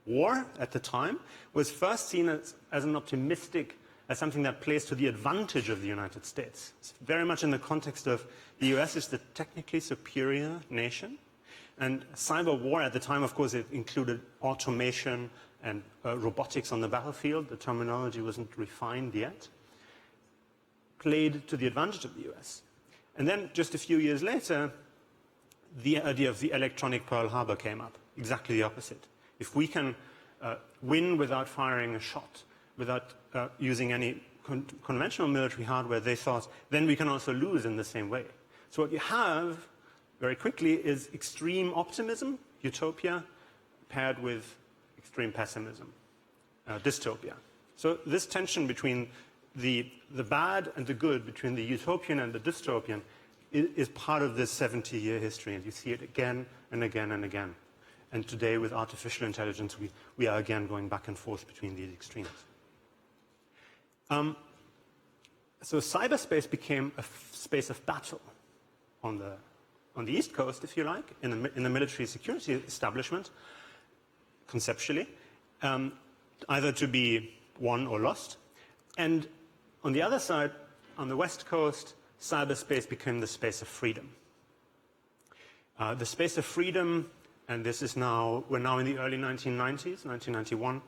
war at the time was first seen as an optimistic, as something that plays to the advantage of the United States. It's very much in the context of the US is the technically superior nation. And cyber war at the time, of course, it included automation and robotics on the battlefield. The terminology wasn't refined yet. Played to the advantage of the US. And then just a few years later, the idea of the electronic Pearl Harbor came up. Exactly the opposite. If we can win without firing a shot, without using any conventional military hardware, they thought, then we can also lose in the same way. So what you have very quickly is extreme optimism, utopia, paired with extreme pessimism, dystopia. So this tension between the bad and the good, between the utopian and the dystopian, is part of this 70-year history, and you see it again and again and again. And today, with artificial intelligence, we are again going back and forth between these extremes. So cyberspace became a space of battle on the East Coast, if you like, in the military security establishment, conceptually, either to be won or lost. And on the other side, on the West Coast, cyberspace became the space of freedom. The space of freedom, and this is now, we're now in the early 1990s, 1991.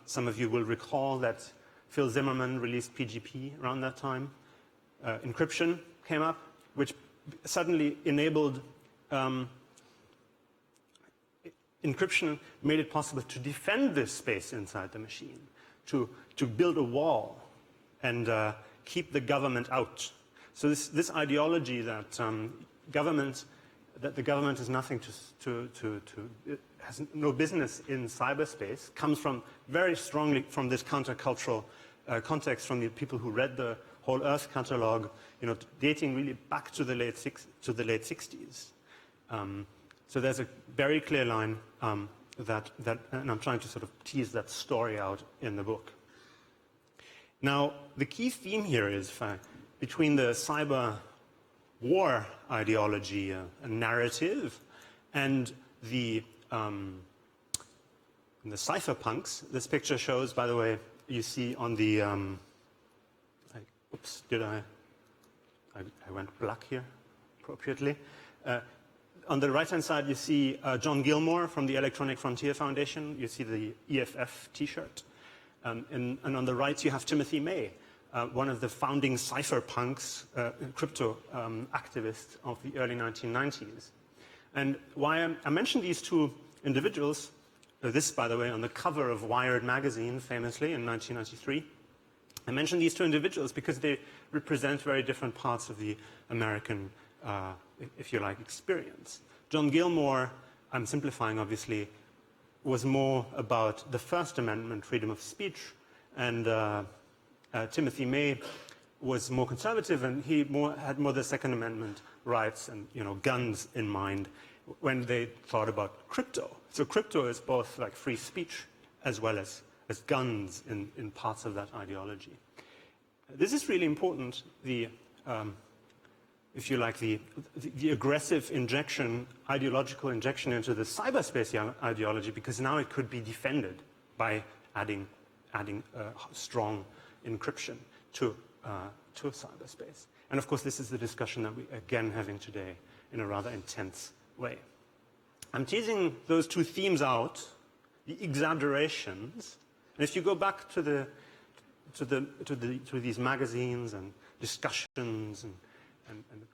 Some of you will recall that Phil Zimmermann released PGP around that time. Encryption came up, which suddenly enabled, encryption made it possible to defend this space inside the machine, to build a wall and keep the government out. So this ideology that the government is nothing it has no business in cyberspace comes from very strongly from this countercultural context from the people who read the whole Earth catalog, dating really back to the late 60s. So there's a very clear line that, and I'm trying to sort of tease that story out in the book. Now, the key theme here is between the cyber war ideology and narrative and the cypherpunks. This picture shows, by the way, you see on the, oops, I went black here appropriately. On the right-hand side, you see John Gilmore from the Electronic Frontier Foundation. You see the EFF T-shirt. And on the right, you have Timothy May, one of the founding cypherpunks, crypto activists of the early 1990s. And why I mentioned these two individuals, this, by the way, on the cover of Wired magazine, famously, in 1993. I mentioned these two individuals because they represent very different parts of the American, if you like, experience. John Gilmore, I'm simplifying, obviously, was more about the First Amendment, freedom of speech, and Timothy May was more conservative, and he had more the Second Amendment rights and guns in mind when they thought about crypto. So crypto is both like free speech as well as guns in parts of that ideology. This is really important. If you like, the aggressive injection, ideological injection into the cyberspace ideology, because now it could be defended by adding strong encryption to cyberspace. And of course, this is the discussion that we're again having today in a rather intense way. I'm teasing those two themes out, the exaggerations. And if you go back to these magazines and discussions and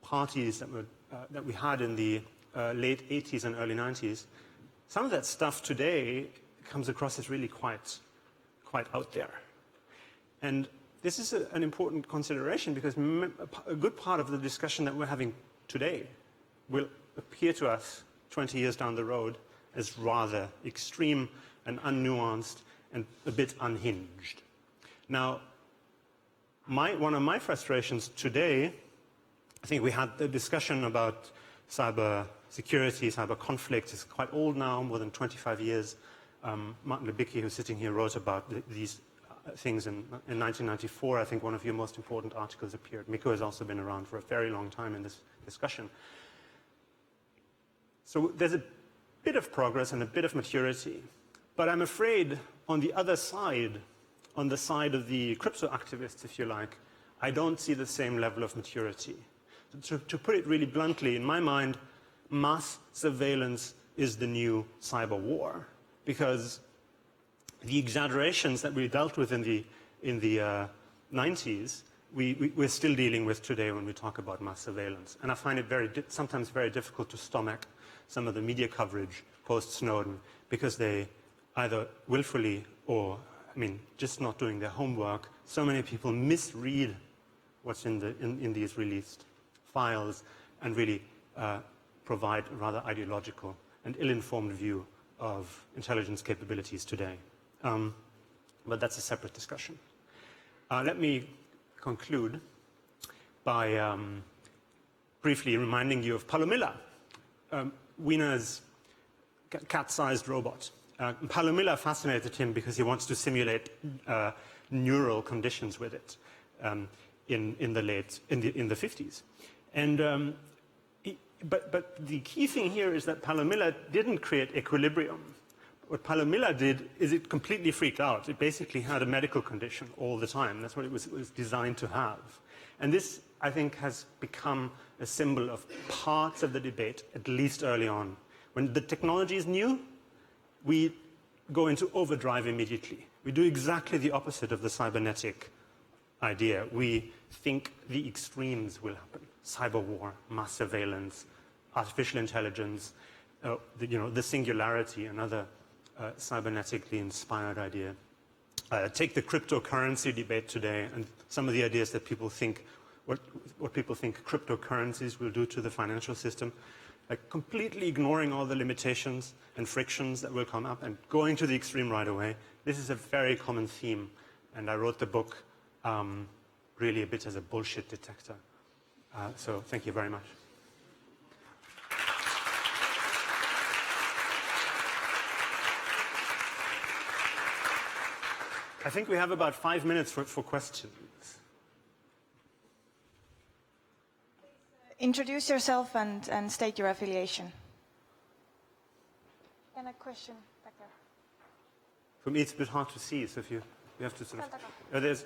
parties that we had in the late 80s and early 90s, some of that stuff today comes across as really quite out there. And this is an important consideration because a good part of the discussion that we're having today will appear to us 20 years down the road as rather extreme and unnuanced and a bit unhinged. Now, one of my frustrations today, I think we had the discussion about cyber security, cyber conflict. It's quite old now, more than 25 years. Martin Libicki, who's sitting here, wrote about these things in 1994. I think one of your most important articles appeared. Mikko has also been around for a very long time in this discussion. So there's a bit of progress and a bit of maturity. But I'm afraid on the other side, on the side of the crypto activists, if you like, I don't see the same level of maturity. To put it really bluntly, in my mind, mass surveillance is the new cyber war, because the exaggerations that we dealt with in the 90s, we're still dealing with today when we talk about mass surveillance. And I find it sometimes very difficult to stomach some of the media coverage post-Snowden, because they either willfully or, just not doing their homework. So many people misread what's in these released files and really provide a rather ideological and ill-informed view of intelligence capabilities today. But that's a separate discussion. Let me conclude by briefly reminding you of Palomilla, Wiener's cat-sized robot. Palomilla fascinated him because he wants to simulate neural conditions with it in the 50s. And but the key thing here is that Palomilla didn't create equilibrium. What Palomilla did is it completely freaked out. It basically had a medical condition all the time. That's what it was designed to have. And this, I think, has become a symbol of parts of the debate, at least early on. When the technology is new, we go into overdrive immediately. We do exactly the opposite of the cybernetic idea. We think the extremes will happen. Cyber war, mass surveillance, artificial intelligence, the singularity, another cybernetically inspired idea. Take the cryptocurrency debate today and some of the ideas that people think, what people think cryptocurrencies will do to the financial system, like completely ignoring all the limitations and frictions that will come up and going to the extreme right away. This is a very common theme, and I wrote the book really a bit as a bullshit detector. So thank you very much. I think we have about 5 minutes for questions. Introduce yourself and state your affiliation. And a question back there. For me, it's a bit hard to see, so if you have to sort of... Oh, there's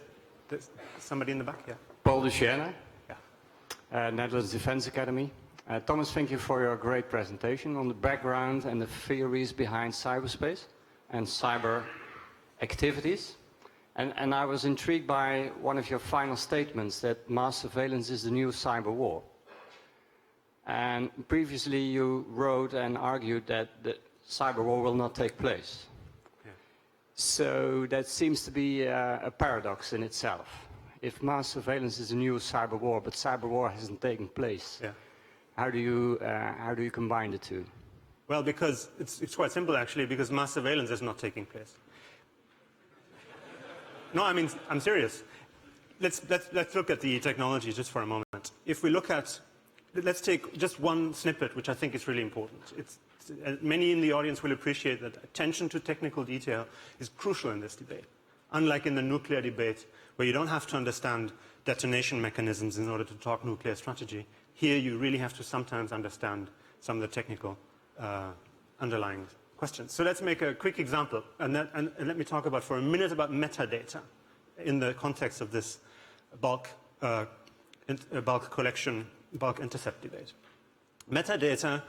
somebody in the back, yeah. Paul de Scherner, yeah. Netherlands Defense Academy. Thomas, thank you for your great presentation on the background and the theories behind cyberspace and cyber activities. And I was intrigued by one of your final statements, that mass surveillance is the new cyber war. And previously you wrote and argued that the cyber war will not take place. Yeah. So that seems to be a paradox in itself. If mass surveillance is a new cyber war, but cyber war hasn't taken place, Yeah. how do you combine the two? Well, because it's quite simple, actually, because mass surveillance is not taking place. No, I'm serious. Let's look at the technology just for a moment. If we look at, let's take just one snippet, which I think is really important. Many in the audience will appreciate that attention to technical detail is crucial in this debate. Unlike in the nuclear debate, where you don't have to understand detonation mechanisms in order to talk nuclear strategy, here you really have to sometimes understand some of the technical underlying questions. So let's make a quick example, and let me talk for a minute about metadata in the context of this bulk collection, bulk intercept debate. Metadata,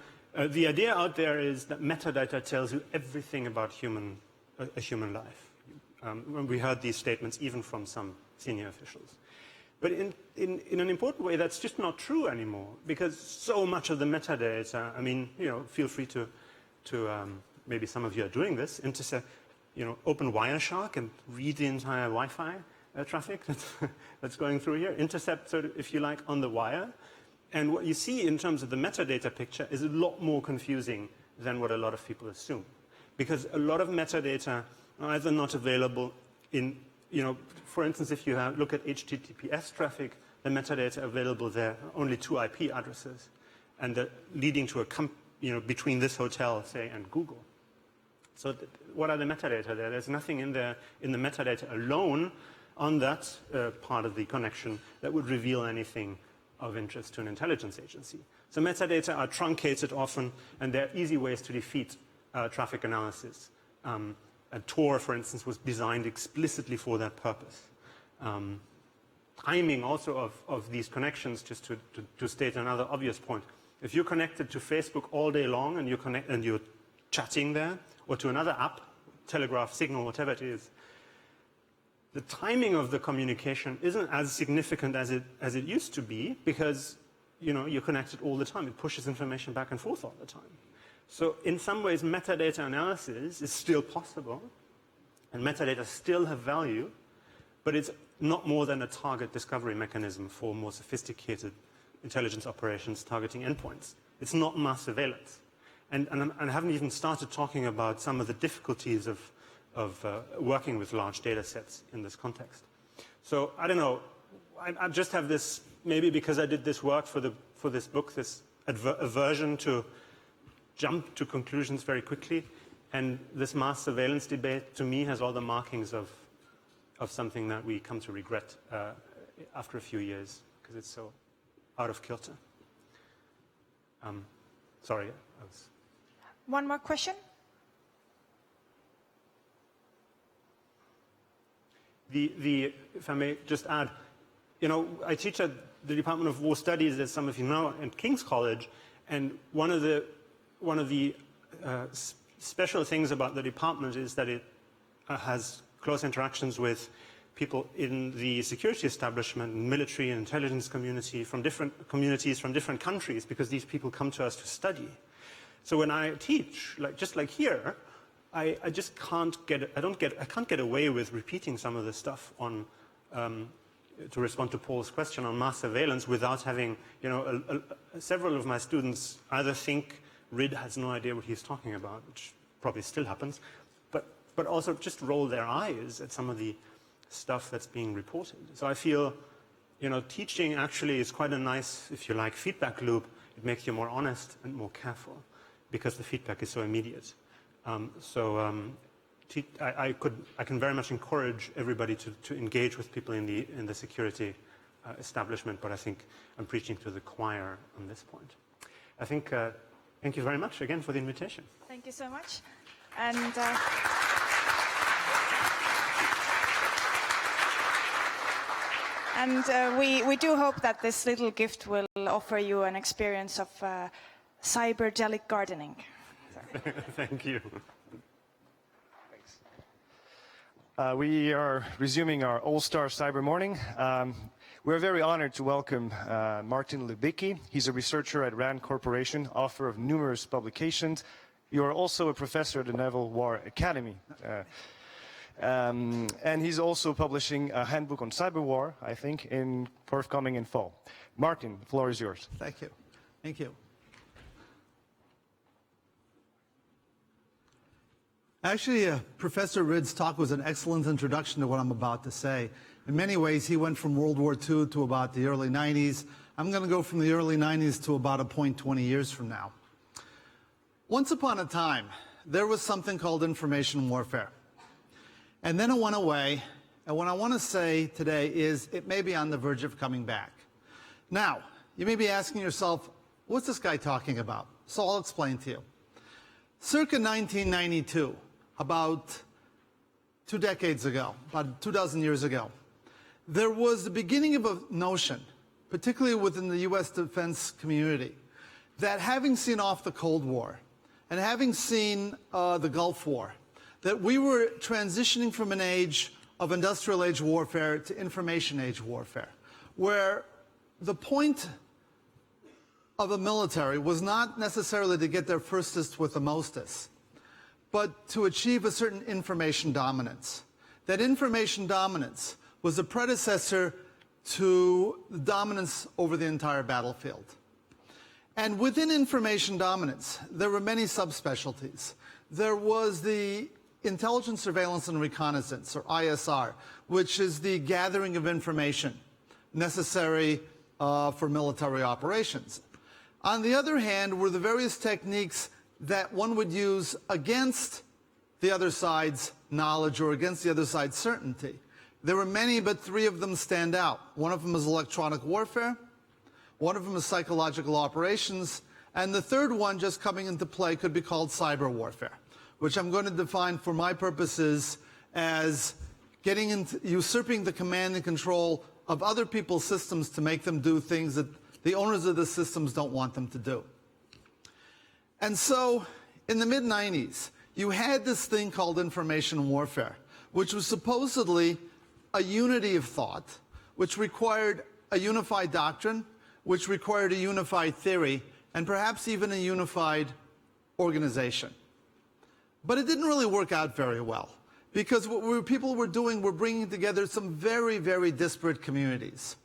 the idea out there is that metadata tells you everything about a human life. We heard these statements even from some senior officials. But in an important way, that's just not true anymore, because so much of the metadata, feel free to maybe some of you are doing this, open Wireshark and read the entire Wi-Fi traffic that's going through here, intercept, if you like, on the wire. And what you see in terms of the metadata picture is a lot more confusing than what a lot of people assume. Because a lot of metadata are either not available in, for instance, if you look at HTTPS traffic, the metadata available there are only 2 IP addresses, and leading to between this hotel, say, and Google. So what are the metadata there? There's nothing in there in the metadata alone on that part of the connection that would reveal anything of interest to an intelligence agency. So metadata are truncated often, and there are easy ways to defeat traffic analysis Tor, for instance, was designed explicitly for that purpose. Timing also of these connections, just to state another obvious point. If you're connected to Facebook all day long and you're chatting there, or to another app, Telegraph, Signal, whatever it is, the timing of the communication isn't as significant as it used to be, because you're connected all the time. It pushes information back and forth all the time. So in some ways, metadata analysis is still possible, and metadata still have value, but it's not more than a target discovery mechanism for more sophisticated intelligence operations targeting endpoints. It's not mass surveillance. And I haven't even started talking about some of the difficulties of working with large data sets in this context. So I don't know, I just have this, maybe because I did this work for this book, this aversion to jump to conclusions very quickly. And this mass surveillance debate, to me, has all the markings of something that we come to regret after a few years, because it's so out of kilter. Sorry. One more question? If I may just add, I teach at the Department of War Studies, as some of you know, at King's College, and one of the special things about the department is that it has close interactions with people in the security establishment, military and intelligence community, from different communities, from different countries, because these people come to us to study. So when I teach, just like here, I just can't get away with repeating some of the stuff on, to respond to Paul's question on mass surveillance, without having, several of my students either think RID has no idea what he's talking about, which probably still happens, but also just roll their eyes at some of the stuff that's being reported. So I feel, teaching actually is quite a nice, if you like, feedback loop. It makes you more honest and more careful, because the feedback is so immediate. I can very much encourage everybody to engage with people in the security establishment, but I think I'm preaching to the choir on this point. I think, thank you very much again for the invitation. Thank you so much. And we do hope that this little gift will offer you an experience of cyberdelic gardening. Thank you. Thanks. We are resuming our All-Star Cyber Morning. We're very honored to welcome Martin Lubicki. He's a researcher at RAND Corporation, author of numerous publications. You are also a professor at the Naval War Academy. And he's also publishing a handbook on cyber war, I think, forthcoming in fall. Martin, the floor is yours. Thank you. Thank you. Actually, Professor Ridd's talk was an excellent introduction to what I'm about to say. In many ways, he went from World War II to about the early 90s. I'm going to go from the early 90s to about a point 20 years from now. Once upon a time, there was something called information warfare. And then it went away, and what I want to say today is it may be on the verge of coming back. Now, you may be asking yourself, what's this guy talking about? So I'll explain to you. Circa 1992, about 2 decades ago, about 24 years ago, there was the beginning of a notion, particularly within the U.S. defense community, that having seen off the Cold War and having seen the Gulf War, that we were transitioning from an age of industrial age warfare to information age warfare, where the point of the military was not necessarily to get there firstest with the mostest, but to achieve a certain information dominance. That information dominance was a predecessor to the dominance over the entire battlefield. And within information dominance, there were many subspecialties. There was the intelligence, surveillance, and reconnaissance, or ISR, which is the gathering of information necessary for military operations. On the other hand, were the various techniques that one would use against the other side's knowledge or against the other side's certainty. There were many, but 3 of them stand out. One of them is electronic warfare, one of them is psychological operations, and the third one just coming into play could be called cyber warfare, which I'm going to define for my purposes as usurping the command and control of other people's systems to make them do things that the owners of the systems don't want them to do. And so, in the mid-90s, you had this thing called information warfare, which was supposedly a unity of thought, which required a unified doctrine, which required a unified theory, and perhaps even a unified organization. But it didn't really work out very well, because what people were doing were bringing together some very, very disparate communities.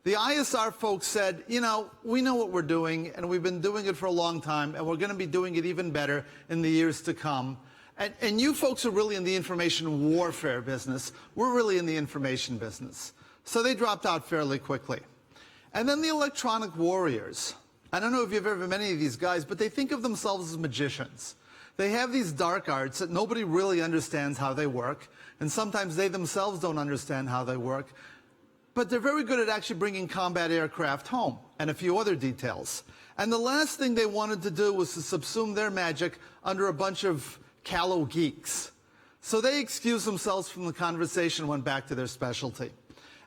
The ISR folks said, you know, we know what we're doing, and we've been doing it for a long time, and we're going to be doing it even better in the years to come. And you folks are really in the information warfare business. We're really in the information business. So they dropped out fairly quickly. And then the electronic warriors. I don't know if you've ever met any of these guys, but they think of themselves as magicians. They have these dark arts that nobody really understands how they work, and sometimes they themselves don't understand how they work. But they're very good at actually bringing combat aircraft home, and a few other details. And the last thing they wanted to do was to subsume their magic under a bunch of callow geeks. So they excused themselves from the conversation and went back to their specialty.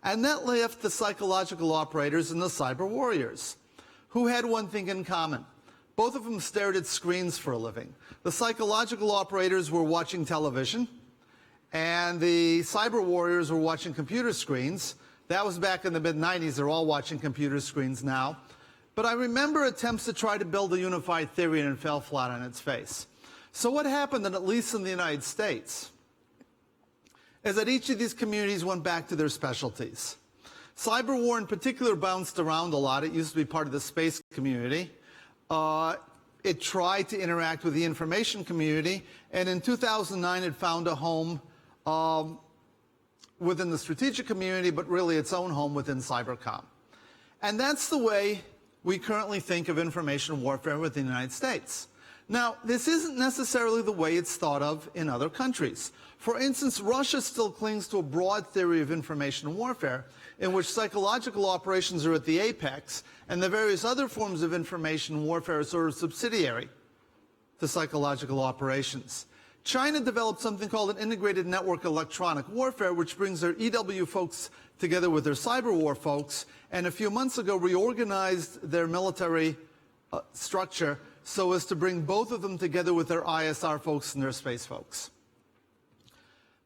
And that left the psychological operators and the cyber warriors, who had one thing in common. Both of them stared at screens for a living. The psychological operators were watching television, and the cyber warriors were watching computer screens. That was back in the mid-90s. They're all watching computer screens now. But I remember attempts to try to build a unified theory, and it fell flat on its face. So what happened, at least in the United States, is that each of these communities went back to their specialties. Cyber war in particular bounced around a lot. It used to be part of the space community. It tried to interact with the information community, and in 2009 it found a home within the strategic community, but really its own home within cybercom. And that's the way we currently think of information warfare within the United States. Now, this isn't necessarily the way it's thought of in other countries. For instance, Russia still clings to a broad theory of information warfare in which psychological operations are at the apex, and the various other forms of information warfare are sort of subsidiary to psychological operations. China developed something called an integrated network electronic warfare, which brings their EW folks together with their cyber war folks, and a few months ago reorganized their military structure so as to bring both of them together with their ISR folks and their space folks.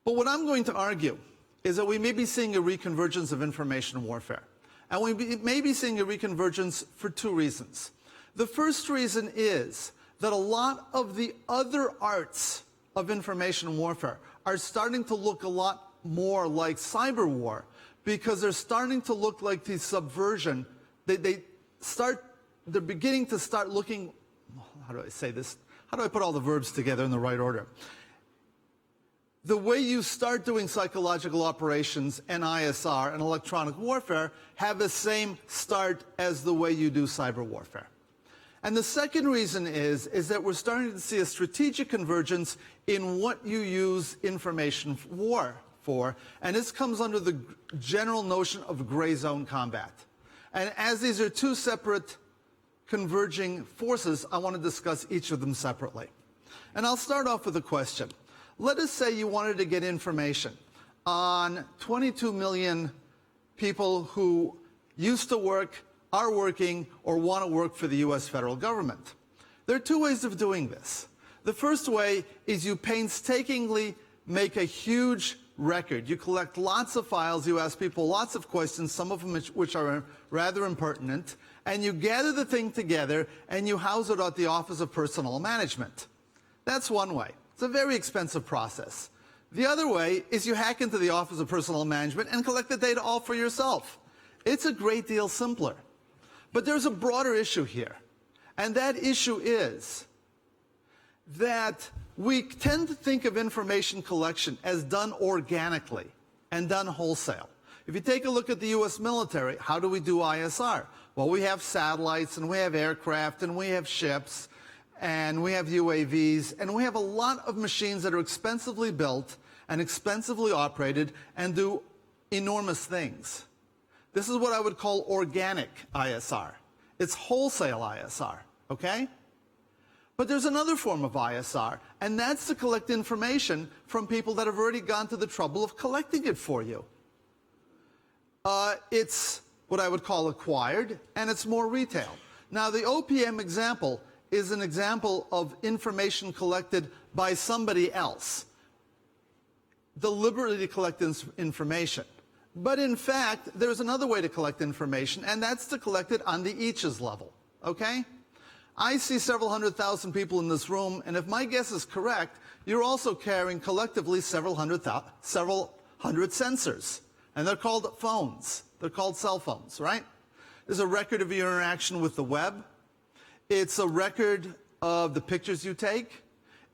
But what I'm going to argue is that we may be seeing a reconvergence of information warfare. And we may be seeing a reconvergence for two reasons. The first reason is that a lot of the other arts of information warfare are starting to look a lot more like cyber war, because they're starting to look like the subversion. They're beginning to start looking, how do I say this? How do I put all the verbs together in the right order? The way you start doing psychological operations and ISR and electronic warfare have the same start as the way you do cyber warfare. And the second reason is that we're starting to see a strategic convergence in what you use information war for, and this comes under the general notion of gray zone combat. And as these are two separate converging forces, I want to discuss each of them separately. And I'll start off with a question. Let us say you wanted to get information on 22 million people who used to work, are working, or want to work for the US federal government. There are two ways of doing this. The first way is you painstakingly make a huge record. You collect lots of files, you ask people lots of questions, some of them which are rather impertinent, and you gather the thing together and you house it at the Office of Personnel Management. That's one way. It's a very expensive process. The other way is you hack into the Office of Personnel Management and collect the data all for yourself. It's a great deal simpler. But there's a broader issue here, and that issue is that we tend to think of information collection as done organically and done wholesale. If you take a look at the US military, how do we do ISR? Well, we have satellites, and we have aircraft, and we have ships, and we have UAVs, and we have a lot of machines that are expensively built and expensively operated and do enormous things. This is what I would call organic ISR. It's wholesale ISR, okay? But there's another form of ISR, and that's to collect information from people that have already gone to the trouble of collecting it for you. It's what I would call acquired, and it's more retail. Now, the OPM example is an example of information collected by somebody else, deliberately to collect information. But in fact, there's another way to collect information, and that's to collect it on the each's level, okay? I see several 100,000 people in this room, and if my guess is correct, you're also carrying collectively several hundred sensors. And they're called phones. They're called cell phones, right? There's a record of your interaction with the web. It's a record of the pictures you take.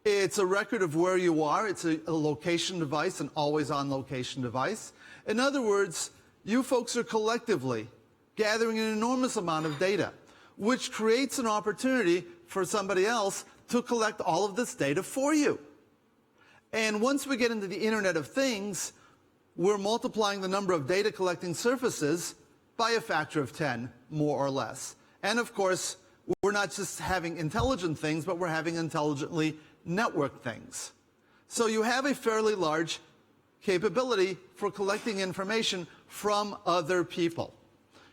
It's a record of where you are. It's a location device, an always-on location device. In other words, you folks are collectively gathering an enormous amount of data, which creates an opportunity for somebody else to collect all of this data for you. And once we get into the Internet of Things, we're multiplying the number of data collecting surfaces by a factor of 10, more or less. And of course, we're not just having intelligent things, but we're having intelligently networked things. So you have a fairly large capability for collecting information from other people.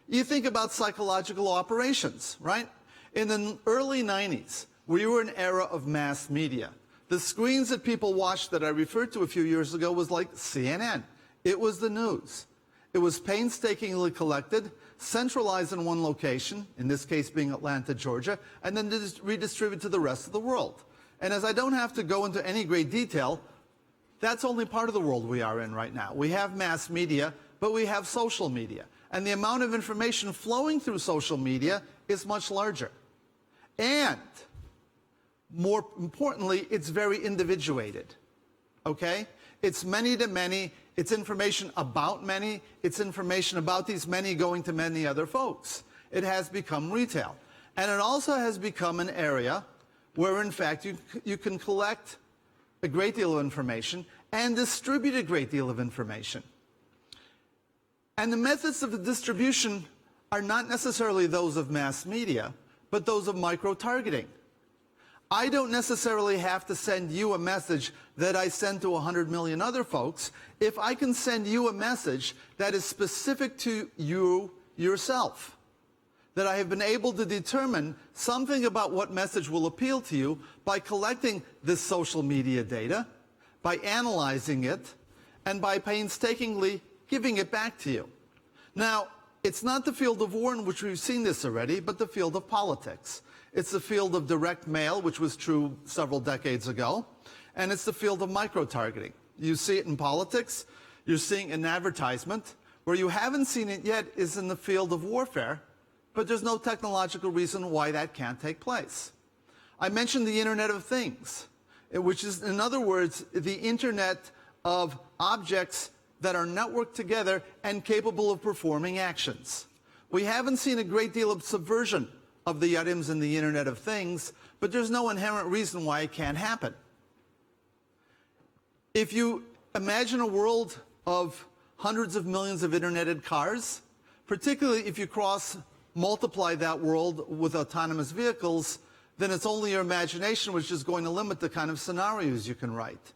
You think about psychological operations, right? In the early 90s, we were an era of mass media. The screens that people watched that I referred to a few years ago was like CNN. It was the news. It was painstakingly collected, centralized in one location, in this case being Atlanta, Georgia, and then redistributed to the rest of the world. And as I don't have to go into any great detail, that's only part of the world we are in right now. We have mass media, but we have social media. And the amount of information flowing through social media is much larger. And more importantly, it's very individuated, okay? It's many to many, it's information about many, it's information about these many going to many other folks. It has become retail. And it also has become an area where, in fact, you can collect a great deal of information and distribute a great deal of information. And the methods of the distribution are not necessarily those of mass media, but those of micro-targeting. I don't necessarily have to send you a message that I send to 100 million other folks if I can send you a message that is specific to you yourself. That I have been able to determine something about what message will appeal to you by collecting this social media data, by analyzing it, and by painstakingly giving it back to you. Now, it's not the field of war in which we've seen this already, but the field of politics. It's the field of direct mail, which was true several decades ago, and it's the field of micro-targeting. You see it in politics, you're seeing it in advertisement. Where you haven't seen it yet is in the field of warfare, but there's no technological reason why that can't take place. I mentioned the Internet of Things, which is, in other words, the Internet of objects that are networked together and capable of performing actions. We haven't seen a great deal of subversion of the items in the Internet of Things, but there's no inherent reason why it can't happen. If you imagine a world of hundreds of millions of interneted cars, particularly if you multiply that world with autonomous vehicles, then it's only your imagination which is going to limit the kind of scenarios you can write.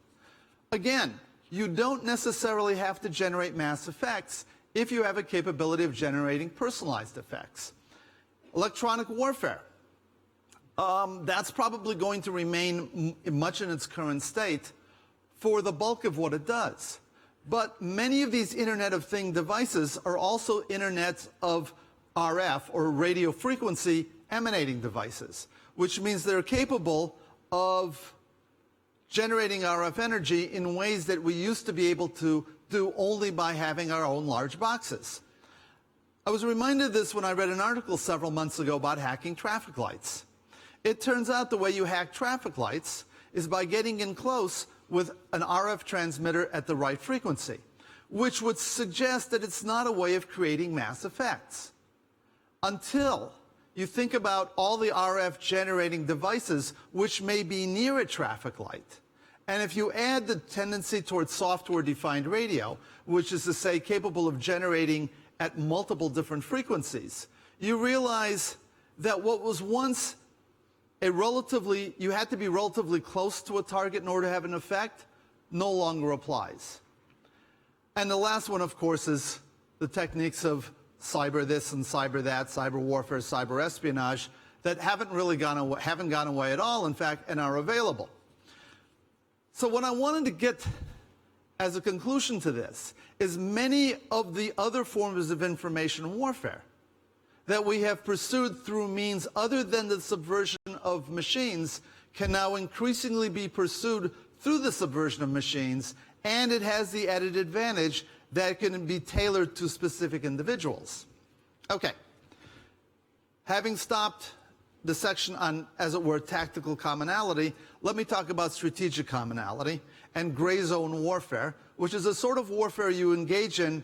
Again, you don't necessarily have to generate mass effects if you have a capability of generating personalized effects. Electronic warfare. That's probably going to remain much in its current state for the bulk of what it does. But many of these Internet of Things devices are also Internet of RF, or radio frequency emanating devices, which means they're capable of generating RF energy in ways that we used to be able to do only by having our own large boxes. I was reminded of this when I read an article several months ago about hacking traffic lights. It turns out the way you hack traffic lights is by getting in close with an RF transmitter at the right frequency, which would suggest that it's not a way of creating mass effects. Until you think about all the RF generating devices which may be near a traffic light. And if you add the tendency towards software-defined radio, which is to say capable of generating at multiple different frequencies, you realize that what was once you had to be relatively close to a target in order to have an effect, no longer applies. And the last one, of course, is the techniques of cyber this and cyber that, cyber warfare, cyber espionage, that haven't gone away at all, in fact, and are available. So what I wanted to get as a conclusion to this is many of the other forms of information warfare that we have pursued through means other than the subversion of machines can now increasingly be pursued through the subversion of machines, and it has the added advantage that it can be tailored to specific individuals. Okay. Having stopped the section on, as it were, tactical commonality, let me talk about strategic commonality and gray zone warfare, which is a sort of warfare you engage in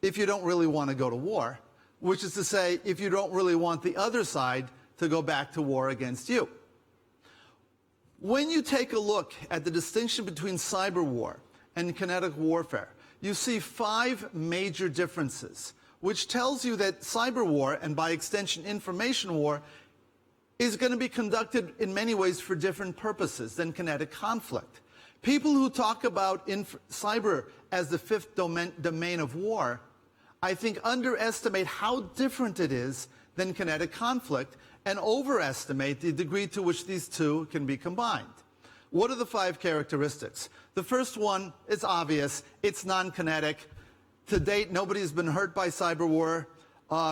if you don't really want to go to war, which is to say, if you don't really want the other side to go back to war against you. When you take a look at the distinction between cyber war and kinetic warfare, you see 5 major differences, which tells you that cyber war, and by extension information war, is going to be conducted in many ways for different purposes than kinetic conflict. People who talk about cyber as the 5th domain of war, I think underestimate how different it is than kinetic conflict and overestimate the degree to which these two can be combined. What are the 5 characteristics? The first one is obvious. It's non-kinetic. To date, nobody's been hurt by cyber war.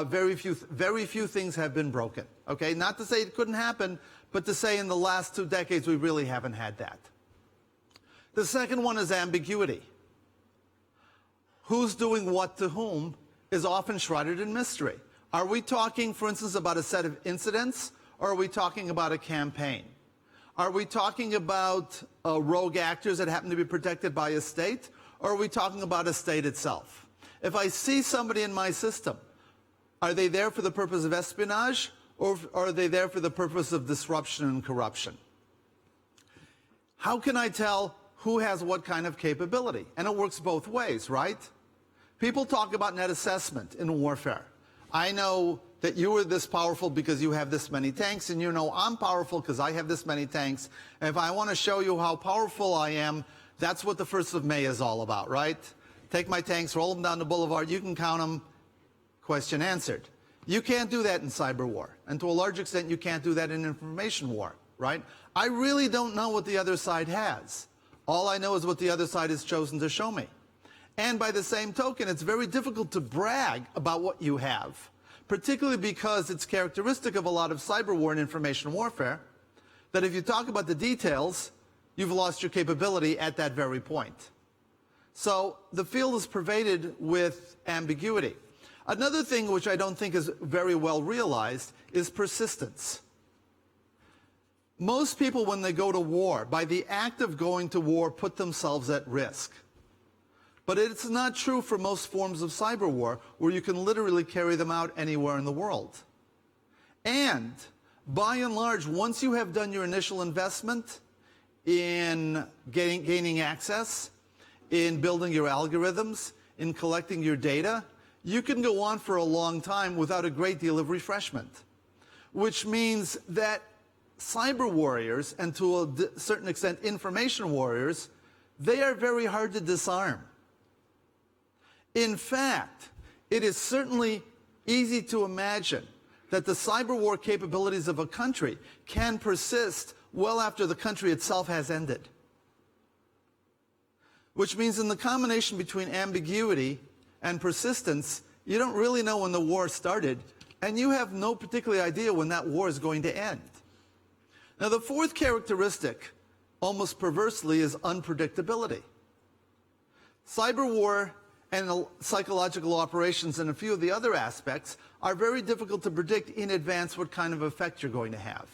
Very few things have been broken. Okay, not to say it couldn't happen, but to say in the last 2 decades we really haven't had that. The second one is ambiguity. Who's doing what to whom is often shrouded in mystery. Are we talking, for instance, about a set of incidents, or are we talking about a campaign? Are we talking about rogue actors that happen to be protected by a state, or are we talking about a state itself? If I see somebody in my system, are they there for the purpose of espionage, or are they there for the purpose of disruption and corruption? How can I tell who has what kind of capability? And it works both ways, right? People talk about net assessment in warfare. I know that you are this powerful because you have this many tanks, and you know I'm powerful because I have this many tanks. And if I want to show you how powerful I am, that's what the 1st of May is all about, right? Take my tanks, roll them down the boulevard, you can count them, question answered. You can't do that in cyber war. And to a large extent, you can't do that in information war, right? I really don't know what the other side has. All I know is what the other side has chosen to show me. And by the same token, it's very difficult to brag about what you have, particularly because it's characteristic of a lot of cyber war and information warfare that if you talk about the details, you've lost your capability at that very point. So the field is pervaded with ambiguity. Another thing which I don't think is very well realized is persistence. Most people, when they go to war, by the act of going to war, put themselves at risk. But it's not true for most forms of cyber war, where you can literally carry them out anywhere in the world. And, by and large, once you have done your initial investment in gaining access, in building your algorithms, in collecting your data, you can go on for a long time without a great deal of refreshment. Which means that cyber warriors, and to a certain extent information warriors, they are very hard to disarm. In fact, it is certainly easy to imagine that the cyber war capabilities of a country can persist well after the country itself has ended. Which means in the combination between ambiguity and persistence, you don't really know when the war started, and you have no particular idea when that war is going to end. Now, the 4th characteristic, almost perversely, is unpredictability. Cyber war and psychological operations and a few of the other aspects are very difficult to predict in advance what kind of effect you're going to have.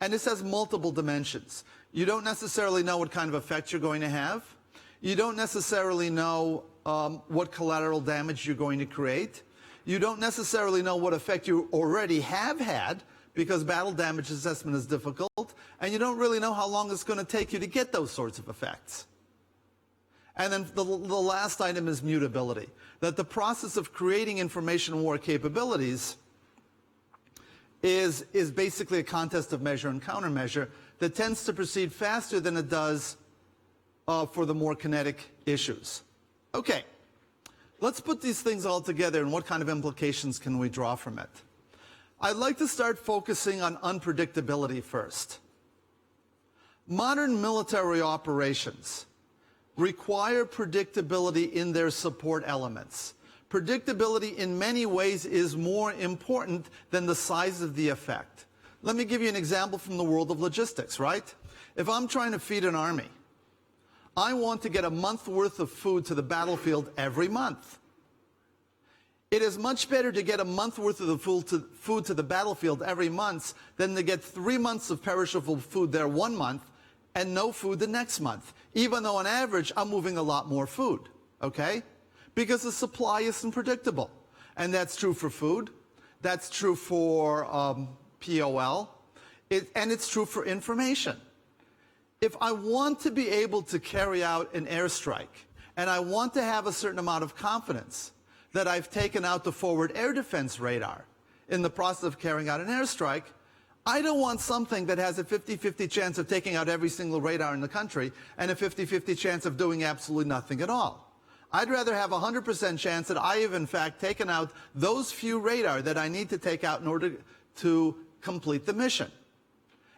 And this has multiple dimensions. You don't necessarily know what kind of effect you're going to have. You don't necessarily know what collateral damage you're going to create. You don't necessarily know what effect you already have had, because battle damage assessment is difficult, and you don't really know how long it's going to take you to get those sorts of effects. And then the last item is mutability, that the process of creating information war capabilities is basically a contest of measure and countermeasure that tends to proceed faster than it does for the more kinetic issues. Okay, let's put these things all together and what kind of implications can we draw from it? I'd like to start focusing on unpredictability first. Modern military operations require predictability in their support elements. Predictability in many ways is more important than the size of the effect. Let me give you an example from the world of logistics, right? If I'm trying to feed an army, I want to get a month's worth of food to the battlefield every month. It is much better to get a month's worth of the food to the battlefield every month than to get 3 months of perishable food there 1 month and no food the next month, even though on average I'm moving a lot more food, okay? Because the supply isn't predictable. And that's true for food, that's true for POL, and it's true for information. If I want to be able to carry out an airstrike, and I want to have a certain amount of confidence that I've taken out the forward air defense radar in the process of carrying out an airstrike, I don't want something that has a 50-50 chance of taking out every single radar in the country and a 50-50 chance of doing absolutely nothing at all. I'd rather have a 100% chance that I have in fact taken out those few radar that I need to take out in order to complete the mission.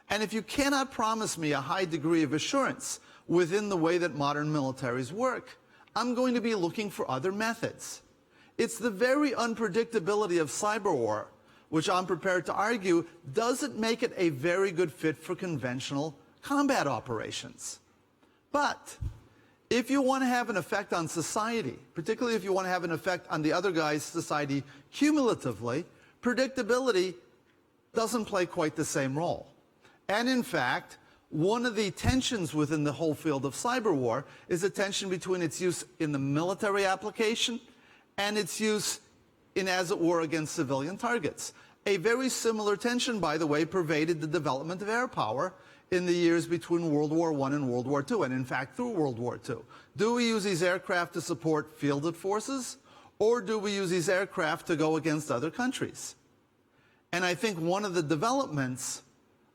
And if you cannot promise me a high degree of assurance within the way that modern militaries work, I'm going to be looking for other methods. It's the very unpredictability of cyber war, which I'm prepared to argue doesn't make it a very good fit for conventional combat operations. But if you want to have an effect on society, particularly if you want to have an effect on the other guy's society cumulatively, predictability doesn't play quite the same role. And in fact, one of the tensions within the whole field of cyber war is a tension between its use in the military application and its use in, as it were, against civilian targets. A very similar tension, by the way, pervaded the development of air power in the years between World War I and World War II, and in fact through World War II. Do we use these aircraft to support fielded forces, or do we use these aircraft to go against other countries? And I think one of the developments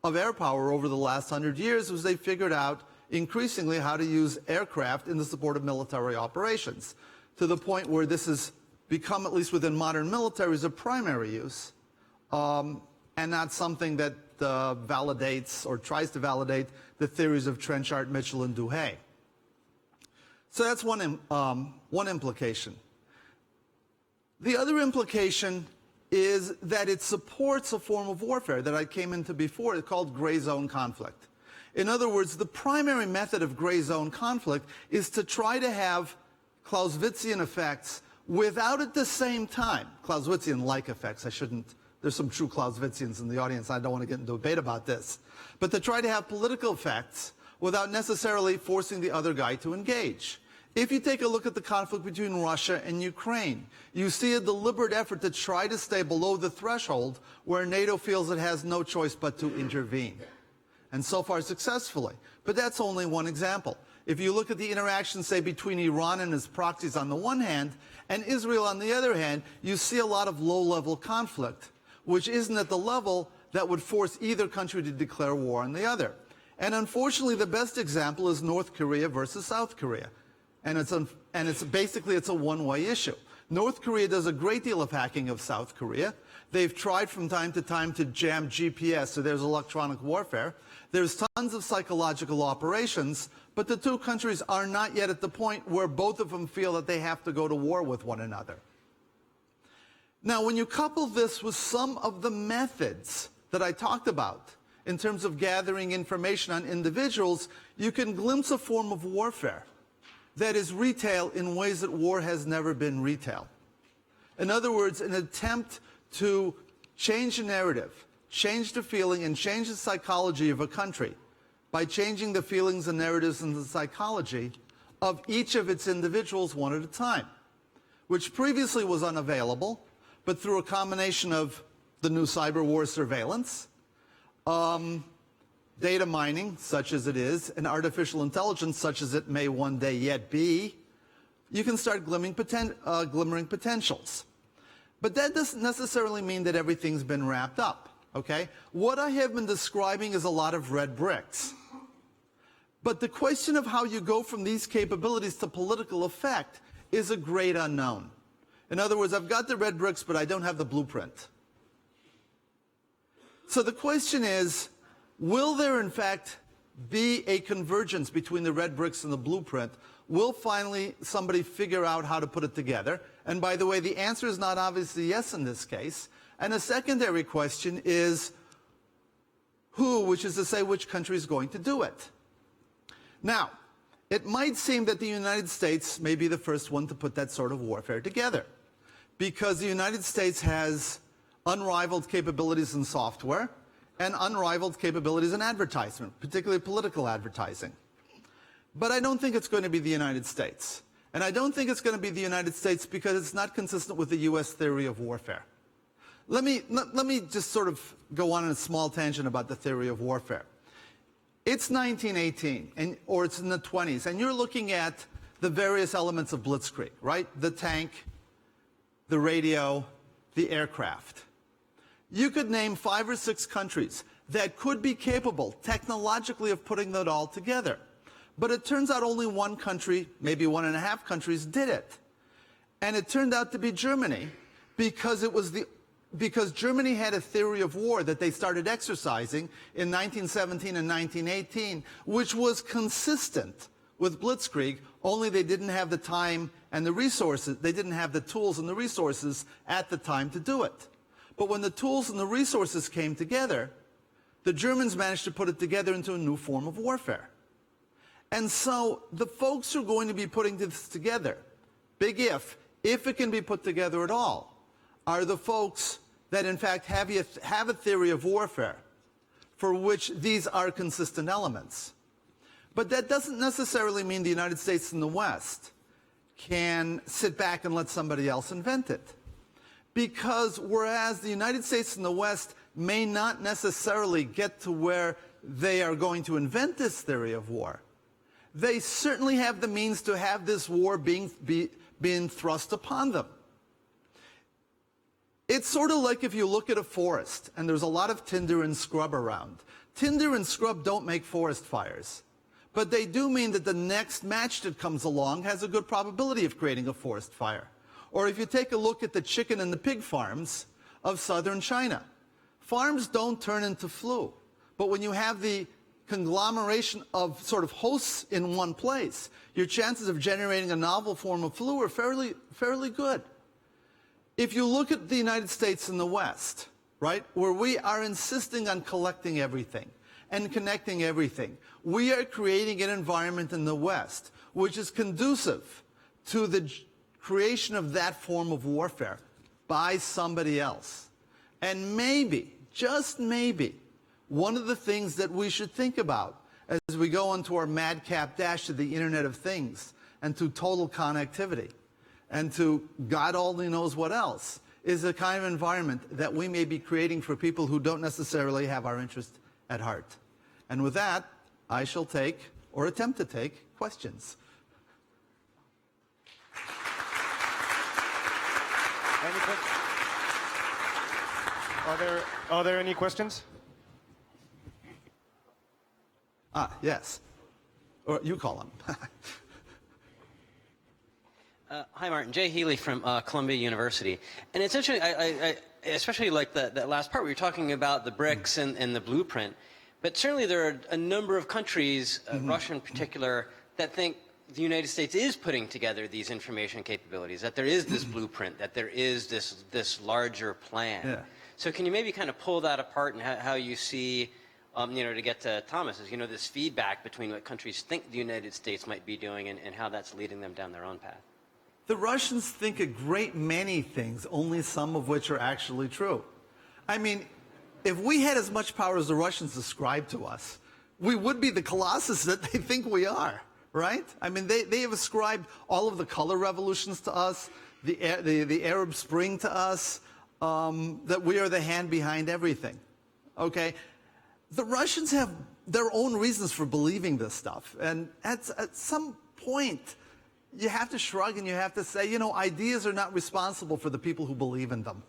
of air power over the last 100 years was they figured out increasingly how to use aircraft in the support of military operations, to the point where this has become, at least within modern militaries, a primary use, and not something that validates or tries to validate the theories of Trenchard, Mitchell, and Duhay. So that's one implication. The other implication is that it supports a form of warfare that I came into before, called gray zone conflict. In other words, the primary method of gray zone conflict is to try to have Clausewitzian effects without at the same time, Clausewitzian-like effects, there's some true Clausewitzians in the audience, I don't want to get into a debate about this, but to try to have political effects without necessarily forcing the other guy to engage. If you take a look at the conflict between Russia and Ukraine, you see a deliberate effort to try to stay below the threshold where NATO feels it has no choice but to intervene. And so far successfully. But that's only one example. If you look at the interaction, say, between Iran and its proxies on the one hand, and Israel on the other hand, you see a lot of low-level conflict, which isn't at the level that would force either country to declare war on the other. And unfortunately, the best example is North Korea versus South Korea. And it's basically a one-way issue. North Korea does a great deal of hacking of South Korea. They've tried from time to time to jam GPS, so there's electronic warfare. There's tons of psychological operations, but the two countries are not yet at the point where both of them feel that they have to go to war with one another. Now, when you couple this with some of the methods that I talked about in terms of gathering information on individuals, you can glimpse a form of warfare that is retail in ways that war has never been retail. In other words, an attempt to change the narrative, change the feeling, and change the psychology of a country by changing the feelings and narratives and the psychology of each of its individuals one at a time, which previously was unavailable, but through a combination of the new cyber war surveillance, data mining, such as it is, and artificial intelligence, such as it may one day yet be, you can start glimmering potentials. But that doesn't necessarily mean that everything's been wrapped up, okay? What I have been describing is a lot of red bricks. But the question of how you go from these capabilities to political effect is a great unknown. In other words, I've got the red bricks, but I don't have the blueprint. So the question is, will there in fact be a convergence between the red bricks and the blueprint? Will finally somebody figure out how to put it together? And by the way, the answer is not obviously yes in this case. And a secondary question is who, which is to say which country is going to do it. Now, it might seem that the United States may be the first one to put that sort of warfare together, because the United States has unrivaled capabilities in software and unrivaled capabilities in advertisement, particularly political advertising. But I don't think it's going to be the United States. And I don't think it's going to be the United States because it's not consistent with the U.S. theory of warfare. Let me just sort of go on a small tangent about the theory of warfare. It's 1918, or it's in the 20s, and you're looking at the various elements of blitzkrieg, right? The tank, the radio, the aircraft. You could name 5 or 6 countries that could be capable technologically of putting that all together. But it turns out only one country, maybe 1.5 countries, did it. And it turned out to be Germany, because Germany had a theory of war that they started exercising in 1917 and 1918, which was consistent with blitzkrieg, only they didn't have the time and the resources, they didn't have the tools and the resources at the time to do it. But when the tools and the resources came together, the Germans managed to put it together into a new form of warfare. And so the folks who are going to be putting this together, big if it can be put together at all, are the folks that in fact have a theory of warfare for which these are consistent elements. But that doesn't necessarily mean the United States and the West can sit back and let somebody else invent it. Because whereas the United States and the West may not necessarily get to where they are going to invent this theory of war, they certainly have the means to have this war being thrust upon them. It's sort of like if you look at a forest and there's a lot of tinder and scrub around. Tinder and scrub don't make forest fires, but they do mean that the next match that comes along has a good probability of creating a forest fire. Or if you take a look at the chicken and the pig farms of southern China, farms don't turn into flu. But when you have the conglomeration of sort of hosts in one place, your chances of generating a novel form of flu are fairly good. If you look at the United States and the West, right, where we are insisting on collecting everything and connecting everything, we are creating an environment in the West which is conducive to the creation of that form of warfare by somebody else. And maybe, just maybe, one of the things that we should think about as we go onto our madcap dash to the Internet of Things and to total connectivity and to God only knows what else is a kind of environment that we may be creating for people who don't necessarily have our interest at heart. And with that, I shall take, or attempt to take, questions. Any questions? Are there any questions? Yes. Or you call them. Hi, Martin. Jay Healy from Columbia University. And it's interesting, I especially like that last part where you're talking about the bricks and the blueprint. But certainly there are a number of countries, Russia in particular, that think the United States is putting together these information capabilities, that there is this blueprint, that there is this larger plan. Yeah. So can you maybe kind of pull that apart and how you see, to get to Thomas's, this feedback between what countries think the United States might be doing and how that's leading them down their own path? The Russians think a great many things, only some of which are actually true. I mean, if we had as much power as the Russians ascribe to us, we would be the colossus that they think we are, right? I mean, they have ascribed all of the color revolutions to us, the Arab Spring to us, that we are the hand behind everything, okay? The Russians have their own reasons for believing this stuff, and at some point, you have to shrug and you have to say, ideas are not responsible for the people who believe in them.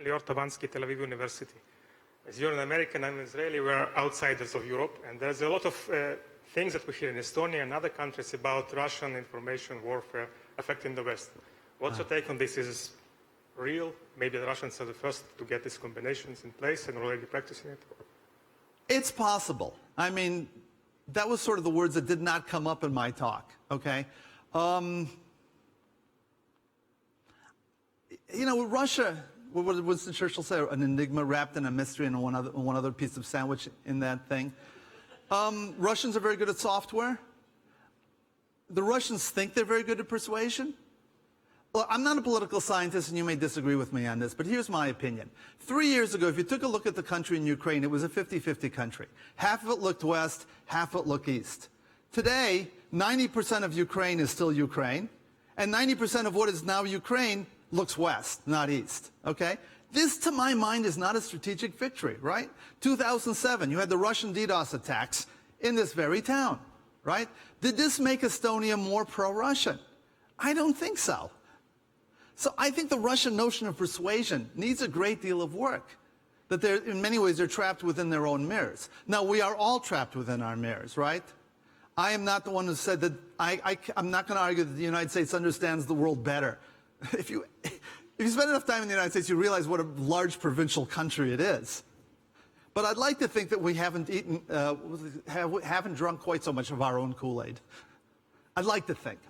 Lior Tabansky, Tel Aviv University. As you're an American, I'm Israeli, we're outsiders of Europe, and there's a lot of things that we hear in Estonia and other countries about Russian information warfare affecting the West. What's your take on this? Is this real? Maybe the Russians are the first to get these combinations in place and already practicing it? It's possible. I mean, that was sort of the words that did not come up in my talk, okay? You know, Russia, what did Winston Churchill say? An enigma wrapped in a mystery and one other piece of sandwich in that thing. Russians are very good at software. The Russians think they're very good at persuasion. Well, I'm not a political scientist, and you may disagree with me on this, but here's my opinion. 3 years ago, if you took a look at the country in Ukraine, it was a 50-50 country. Half of it looked west, half of it looked east. Today, 90% of Ukraine is still Ukraine, and 90% of what is now Ukraine looks west, not east, okay? This, to my mind, is not a strategic victory, right? 2007, you had the Russian DDoS attacks in this very town, right? Did this make Estonia more pro-Russian? I don't think so. So I think the Russian notion of persuasion needs a great deal of work, that they're, in many ways, they're trapped within their own mirrors. Now, we are all trapped within our mirrors, right? I am not the one who said that, I'm not going to argue that the United States understands the world better. If you spend enough time in the United States, you realize what a large provincial country it is. But I'd like to think that we haven't haven't drunk quite so much of our own Kool-Aid. I'd like to think.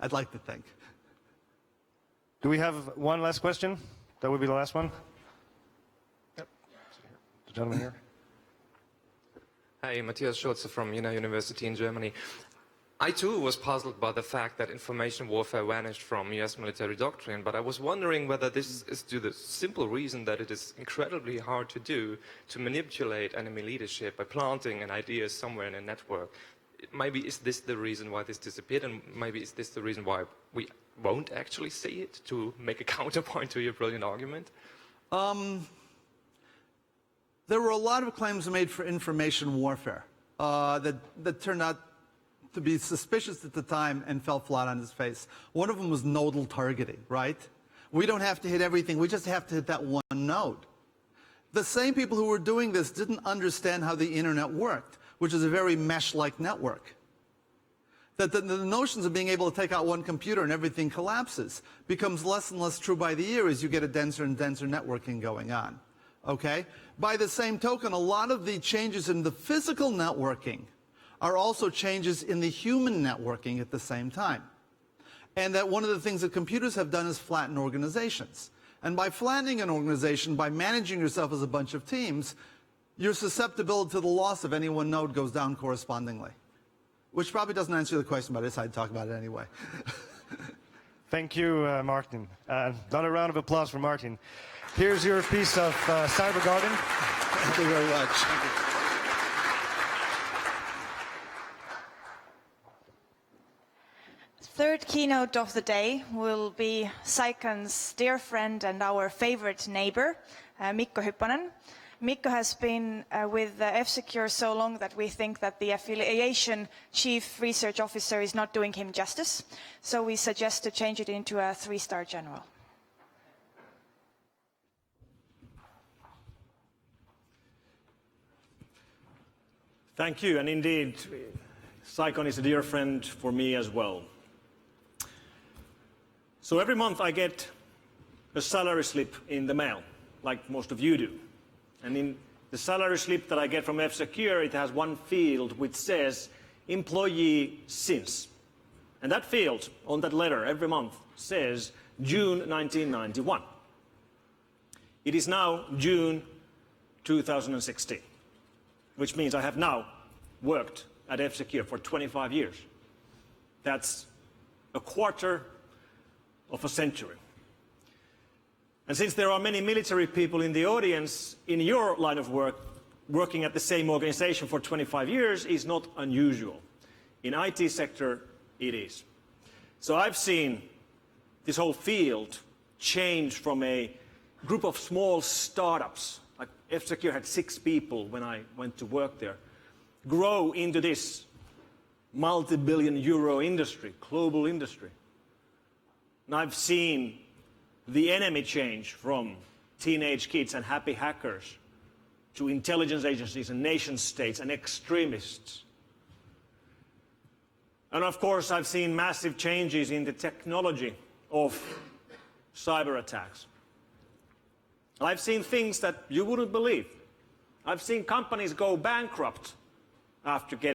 Do we have one last question? That would be the last one. Yep. The gentleman here. Hi, Matthias Schulze from Jena University in Germany. I too was puzzled by the fact that information warfare vanished from US military doctrine, but I was wondering whether this is due to the simple reason that it is incredibly hard to do to manipulate enemy leadership by planting an idea somewhere in a network. Maybe is this the reason why this disappeared, and maybe is this the reason why we won't actually see it, to make a counterpoint to your brilliant argument? There were a lot of claims made for information warfare that turned out to be suspicious at the time and fell flat on its face. One of them was nodal targeting, right? We don't have to hit everything, we just have to hit that one node. The same people who were doing this didn't understand how the internet worked, which is a very mesh-like network. That the notions of being able to take out one computer and everything collapses becomes less and less true by the year as you get a denser and denser networking going on, okay? By the same token, a lot of the changes in the physical networking are also changes in the human networking at the same time. And that one of the things that computers have done is flatten organizations. And by flattening an organization, by managing yourself as a bunch of teams, your susceptibility to the loss of any one node goes down correspondingly. Which probably doesn't answer the question, but I decided to talk about it anyway. Thank you, Martin. Another round of applause for Martin. Here's your piece of Cyber Garden. Thank you very much. Thank you. Third keynote of the day will be CyCon's dear friend and our favorite neighbor, Mikko Hyppönen. Mikko has been with F-Secure so long that we think that the affiliation chief research officer is not doing him justice. So we suggest to change it into a 3-star general. Thank you, and indeed, CyCon is a dear friend for me as well. So every month I get a salary slip in the mail, like most of you do. And in the salary slip that I get from F-Secure, it has one field which says employee since. And that field on that letter every month says June 1991. It is now June 2016, which means I have now worked at F-Secure for 25 years. That's a quarter of a century. And since there are many military people in the audience, in your line of work, working at the same organization for 25 years is not unusual. In IT sector, it is. So I've seen this whole field change from a group of small startups, like F-Secure had 6 people when I went to work there, grow into this multi-billion euro industry, global industry. And I've seen the enemy change from teenage kids and happy hackers to intelligence agencies and nation states and extremists. And of course, I've seen massive changes in the technology of cyber attacks. I've seen things that you wouldn't believe. I've seen companies go bankrupt after getting